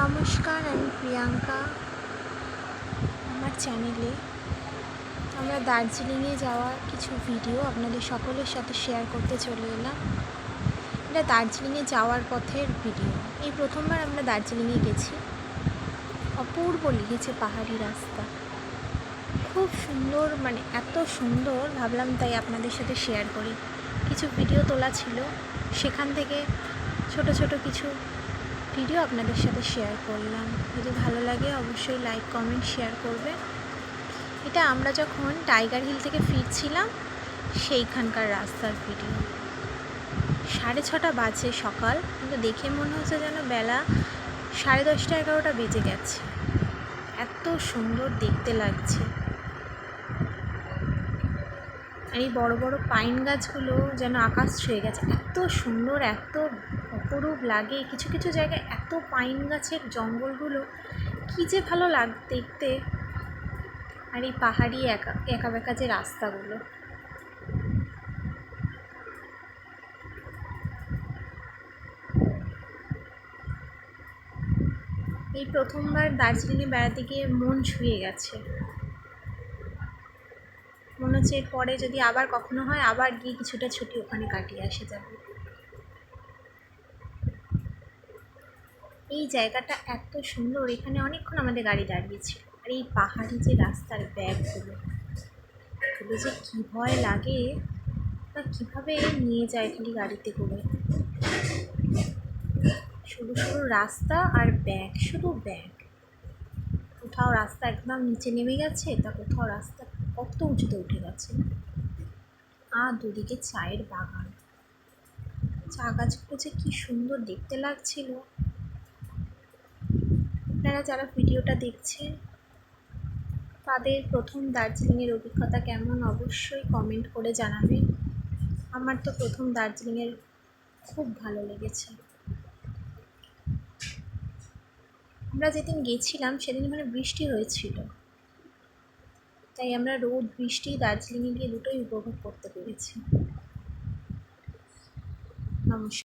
নমস্কার, আমি প্রিয়াঙ্কা। আমার চ্যানেলে আমরা দার্জিলিংয়ে যাওয়ার কিছু ভিডিও আপনাদের সকলের সাথে শেয়ার করতে চলে এলাম। এটা দার্জিলিংয়ে যাওয়ার পথের ভিডিও। এই প্রথমবার আমরা দার্জিলিংয়ে গেছি। অপূর্ব লেগেছে পাহাড়ি রাস্তা, খুব সুন্দর, মানে এত সুন্দর, ভাবলাম তাই আপনাদের সাথে শেয়ার করি। কিছু ভিডিও তোলা ছিল, সেখান থেকে ছোট ছোট কিছু ভিডিও আপনাদের সাথে শেয়ার করলাম। যদি ভালো লাগে অবশ্যই লাইক, কমেন্ট, শেয়ার করবে। এটা আমরা যখন টাইগার হিল থেকে ফিরছিলাম সেইখানকার রাস্তার ভিডিও। 6:30 বাজে সকাল, কিন্তু দেখে মনে হচ্ছে যেন বেলা 10:30, 11টা বেজে গেছে। এত সুন্দর দেখতে লাগছে। আর এই বড় বড় পাইন গাছগুলো যেন আকাশ ছুঁয়ে গেছে। এত সুন্দর, এত অপরূপ লাগে। কিছু কিছু জায়গায় এত পাইন গাছের জঙ্গলগুলো কী যে ভালো দেখতে। আর এই পাহাড়ি একা বেঁকা যে রাস্তাগুলো, এই প্রথমবার দার্জিলিংয়ে বেড়াতে গিয়ে মন ছুঁয়ে গেছে। মনে হচ্ছে এরপরে যদি আবার কখনো হয়, আবার গিয়ে কিছুটা ছুটি ওখানে কাটিয়ে আসে যাবে। এই জায়গাটা এত সুন্দর, এখানে অনেকক্ষণ আমাদের গাড়ি দাঁড়িয়েছিল। আর এই পাহাড়ি যে রাস্তার ব্যাগগুলো যে কী ভয় লাগে, তা কীভাবে নিয়ে যায় খালি গাড়িতে করে। সরু সরু রাস্তা আর ব্যাগ, শুধু ব্যাগ। কোথাও রাস্তা একদম নিচে নেমে গেছে, তা কোথাও রাস্তা কত উঁচুতে উঠে গেছে। আর দুদিকে চায়ের বাগান, চা গাছগুলো যে কী সুন্দর দেখতে লাগছিল। আপনারা যারা ভিডিওটা দেখছেন তাদের প্রথম দার্জিলিংয়ের অভিজ্ঞতা কেমন অবশ্যই কমেন্ট করে জানাবেন। আমার তো প্রথম দার্জিলিংয়ের খুব ভালো লেগেছে। আমরা যেদিন গেছিলাম সেদিন ওখানে বৃষ্টি হয়েছিল, তাই আমরা রোদ বৃষ্টি দার্জিলিংয়ে গিয়ে দুটোই উপভোগ করতে পেরেছি। নমস্কার।